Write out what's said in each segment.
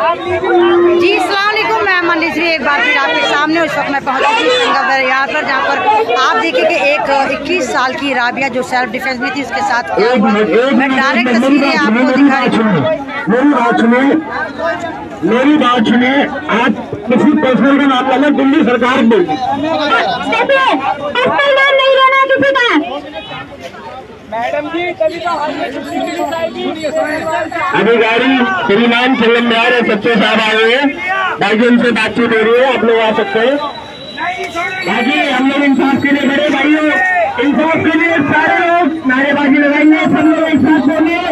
जी अस्सलाम वालेकुम, मैं मनश्री एक बार फिर आपके सामने उस वक्त मैं पहुंच चुकी संगम दरिया पर, जहां पर आप देखिए कि एक 21 साल की राबिया जो सेल्फ डिफेंस में थी उसके साथ क्या हुआ। मैं डायरेक्ट तस्वीरें आपको दिखा रही हूँ। मेरी बात सुनिए, आप किसी पर्सनल का नाम लेना, दिल्ली सरकार में मैडम जी अधिकारी श्रीमान संगम बिहार और सच्चे साहब आए हुए हैं, बाकी उनसे बातचीत हो रही है, आप लोग आ सकते हैं। बाकी हम लोग इंसाफ के लिए बड़े भाइयों, इंसाफ के लिए सारे लोग नारेबाजी लगाएंगे, सब लोग एक साथ बोलिए,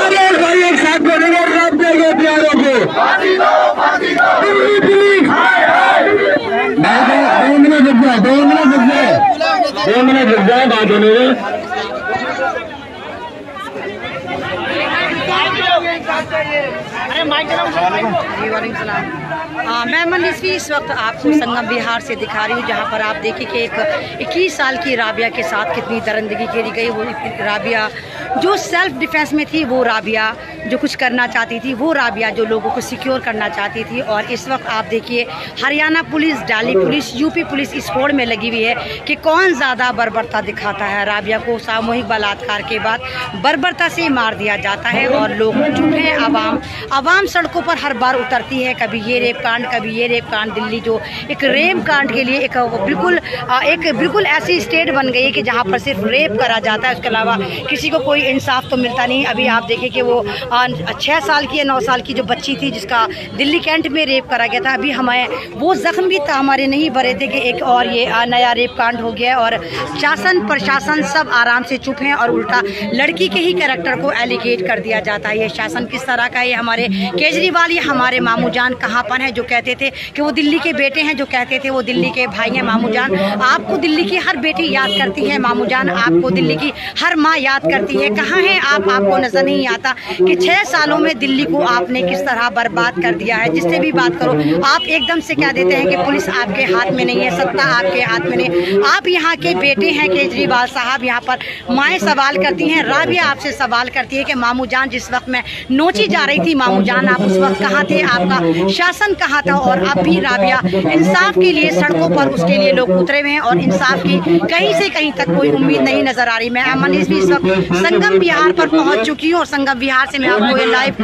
सारे भाई एक साथ बोलेंगे, रब देंगे हथियारों को। 2 मिनट रुक जाए बात होने में। मैं मनश्री इस वक्त आपको संगम बिहार से दिखा रही हूँ, जहाँ पर आप देखिए कि एक 21 साल की राबिया के साथ कितनी दरिंदगी करी गई। वो राबिया जो सेल्फ डिफेंस में थी, वो राबिया जो कुछ करना चाहती थी, वो राबिया जो लोगों को सिक्योर करना चाहती थी। और इस वक्त आप देखिए Haryana police, Delhi police, UP police इस होड़ में लगी हुई है कि कौन ज़्यादा बर्बरता दिखाता है। राबिया को सामूहिक बलात्कार के बाद बर्बरता से मार दिया जाता है और लोग चुप हैं। आवाम सड़कों पर हर बार उतरती है, कभी ये रेप कांड, कभी ये रेप कांड। दिल्ली जो एक रेप कांड के लिए एक बिल्कुल ऐसी स्टेट बन गई है कि जहाँ पर सिर्फ रेप करा जाता है, उसके अलावा किसी को कोई इंसाफ तो मिलता नहीं। अभी आप देखिए कि वो 6 साल की या 9 साल की जो बच्ची थी जिसका दिल्ली कैंट में रेप करा गया था, अभी हमें वो जख्म भी हमारे नहीं भरे थे कि एक और ये नया रेप कांड हो गया। और शासन प्रशासन सब आराम से चुप हैं और उल्टा लड़की के ही कैरेक्टर को एलिगेट कर दिया जाता है। ये शासन किस तरह का है, ये हमारे केजरीवाल, ये हमारे मामू जान कहाँपन है जो कहते थे कि वो दिल्ली के बेटे हैं, जो कहते थे वो दिल्ली के भाई हैं। मामू जान, आपको दिल्ली की हर बेटी याद करती है, मामू जान आपको दिल्ली की हर माँ याद करती है। कहाँ हैं आप? आपको नजर नहीं आता कि 6 सालों में दिल्ली को आपने किस तरह बर्बाद कर दिया है। जिससे भी बात करो आप एकदम से क्या देते हैं कि पुलिस आपके हाथ में नहीं है, सत्ता आपके हाथ में नहीं। आप यहाँ के बेटे हैं केजरीवाल साहब, यहाँ पर माएँ सवाल करती हैं, राबिया आपसे सवाल करती है कि मामू जान जिस वक्त मैं नोची जा रही थी, मामू जान आप उस वक्त कहाँ थे, आपका शासन कहाँ था? और अब भी राबिया इंसाफ के लिए सड़कों पर उसके लिए लोग उतरे हुए हैं और इंसाफ की कहीं से कहीं तक कोई उम्मीद नहीं नजर आ रही। मैं मनश्री इस वक्त संगम बिहार पर पहुंच चुकी हूँ और संगम बिहार से मैं आपको ये लाइव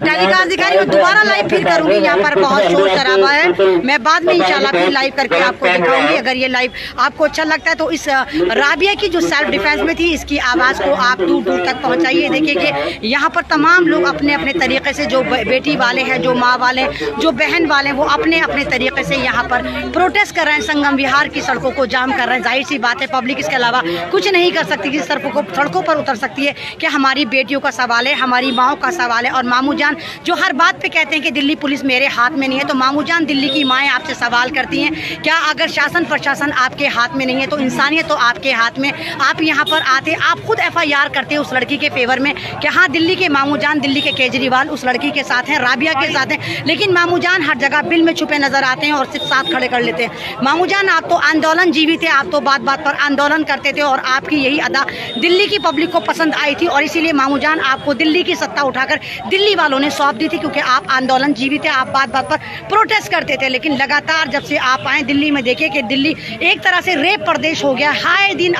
टेलीकास्ट दिखा रही हूँ। दोबारा लाइव फिर करूंगी, यहाँ पर बहुत शोर शराबा है। मैं बाद में इंशाल्लाह फिर लाइव करके आपको दिखाऊंगी। अगर ये लाइव आपको अच्छा लगता है तो इस राबिया की जो सेल्फ डिफेंस में थी, इसकी आवाज़ को आप दूर दूर तक पहुँचाइए। देखिए कि यहाँ पर तमाम लोग अपने अपने तरीके से, जो बेटी वाले हैं, जो माँ वाले, जो बहन वाले हैं, वो अपने अपने तरीके से यहाँ पर प्रोटेस्ट कर रहे हैं, संगम बिहार की सड़कों को जाम कर रहे हैं। जाहिर सी बात है पब्लिक इसके अलावा कुछ नहीं कर सकती कि सड़कों पर उतर सकती है कि हमारी बेटियों का सवाल है, हमारी माओ का सवाल है। और मामू जान जो हर बात पे कहते हैं कि दिल्ली पुलिस मेरे हाथ में नहीं है, तो मामू जान दिल्ली की माएँ आपसे सवाल करती हैं, क्या अगर शासन प्रशासन आपके हाथ में नहीं है तो इंसानियत तो आपके हाथ में। आप यहाँ पर आते, आप खुद FIR करते उस लड़की के फेवर में कि हाँ दिल्ली के मामू जान, दिल्ली के केजरीवाल उस लड़की के साथ हैं, राबिया के साथ हैं। लेकिन मामू जान हर जगह बिल में छुपे नजर आते हैं और सिर्फ साथ खड़े कर लेते हैं। मामू जान आप तो आंदोलन जीवी थे, आप तो बात बात पर आंदोलन करते थे और आपकी यही अदा दिल्ली की पब्लिक को पसंद आई थी और इसीलिए मामू जान आपको दिल्ली की सत्ता उठाकर दिल्ली वालों ने सौंप दी थी, क्योंकि आप आंदोलन जीवी थे, आप बात बात पर प्रोटेस्ट करते थे। लेकिन लगातार जब से आप आए दिल्ली में, देखिए कि दिल्ली एक तरह से रेप प्रदेश हो गया। आए दिन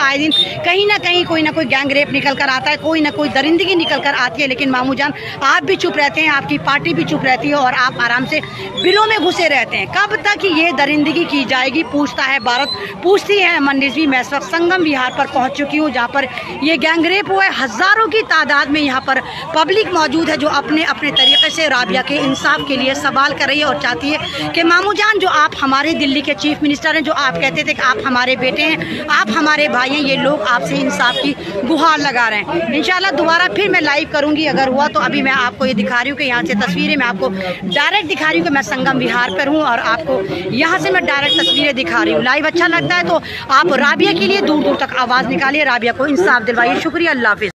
कहीं ना कहीं कोई ना कोई गैंग रेप निकल कर आता है, कोई ना कोई दरिंदगी निकल कर आती है। लेकिन मामू जान आप भी चुप रहते हैं, आपकी पार्टी भी चुप रहती है और आप आराम से बिलों में घुसे रहते हैं। कब तक ये दरिंदगी की जाएगी, पूछता है भारत, पूछती है मनश्री। मैं इस वक्त संगम बिहार पर पहुंच चुकी हूँ, जहाँ पर ये गैंग रेप हुआ है। हजारों की तादाद में यहाँ पर पब्लिक मौजूद है जो अपने अपने तरीके से राबिया के इंसाफ के लिए सवाल कर रही है और चाहती है कि मामू जान जो आप हमारे दिल्ली के चीफ मिनिस्टर हैं, जो आप कहते थे कि आप हमारे बेटे हैं, आप हमारे भाई हैं, ये लोग आपसे इंसाफ की गुहार लगा रहे हैं। इंशाल्लाह दोबारा फिर मैं लाइव करूंगी अगर हुआ तो। अभी मैं आपको ये दिखा रही हूँ कि यहाँ से तस्वीरें मैं आपको डायरेक्ट दिखा रही हूँ कि मैं संगम बिहार पर हूँ और आपको यहाँ से मैं डायरेक्ट तस्वीरें दिखा रही हूँ। लाइव अच्छा लगता है तो आप राबिया के लिए दूर दूर तक आवाज़ निकालिए, राबिया को इंसाफ दिलवाइए। शुक्रिया, अल्लाह हाफिज़।